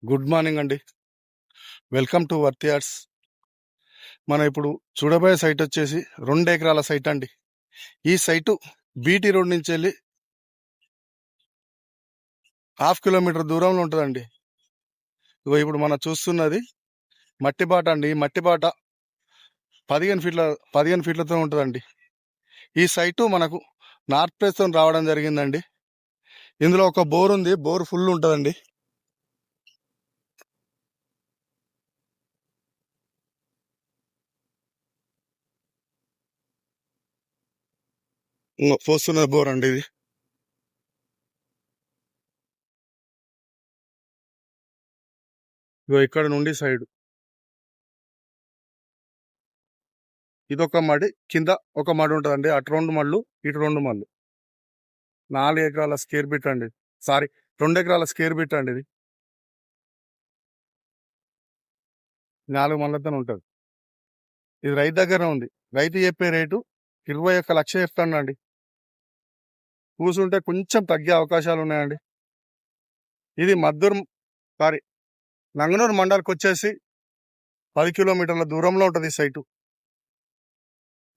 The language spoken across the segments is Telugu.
గుడ్ మార్నింగ్ అండి. Welcome to worth yards. మనం ఇప్పుడు చూడబోయే సైట్ వచ్చేసి 2 ఎకరాల సైట్ అండి. ఈ సైటు బీటీ రోడ్ నుంచి వెళ్ళి 1/2 కిలోమీటర్ దూరంలో ఉంటుందండి. ఇగో ఇప్పుడు మనం చూస్తున్నది మట్టి బాట అండి. ఈ మట్టి బాట 15 ఫీట్లతో ఉంటుందండి. ఈ సైటు మనకు నార్త్ ఫేస్తో రావడం జరిగిందండి. ఇందులో ఒక బోర్ ఉంది, బోర్ ఫుల్ ఉంటుందండి. పోస్తున్న బోర్ అండి ఇది. ఇగో ఇక్కడ నుండి సైడ్ ఇదొక మడి, కింద ఒక మడి ఉంటుందండి. అటు 2 మళ్ళు, ఇటు 2 మళ్ళు. 4 ఎకరాల స్క్వేర్ ఫీట్ అండి. సారీ, 2 ఎకరాల స్క్వేర్ ఫీట్ అండి. ఇది 4 మళ్ళతో ఉంటుంది. ఇది రైతు దగ్గర ఉంది. రైతు చెప్పే రేటు 21 లక్ష చెప్తానండి. కూసుంటే కొంచెం తగ్గే అవకాశాలు ఉన్నాయండి. ఇది నంగనూరు మండలికి వచ్చేసి 10 కిలోమీటర్ల దూరంలో ఉంటుంది ఈ సైటు.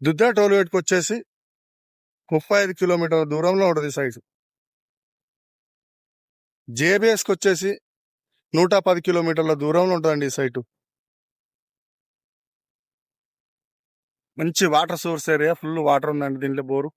దుద్దా టోల్గేట్కి వచ్చేసి 35 కిలోమీటర్ల దూరంలో ఉంటుంది ఈ సైటు. జేబిఎస్కి వచ్చేసి 110 కిలోమీటర్ల దూరంలో ఉంటుందండి ఈ సైటు. మంచి water source area, full water ఉందండి దీంట్లో బోరు.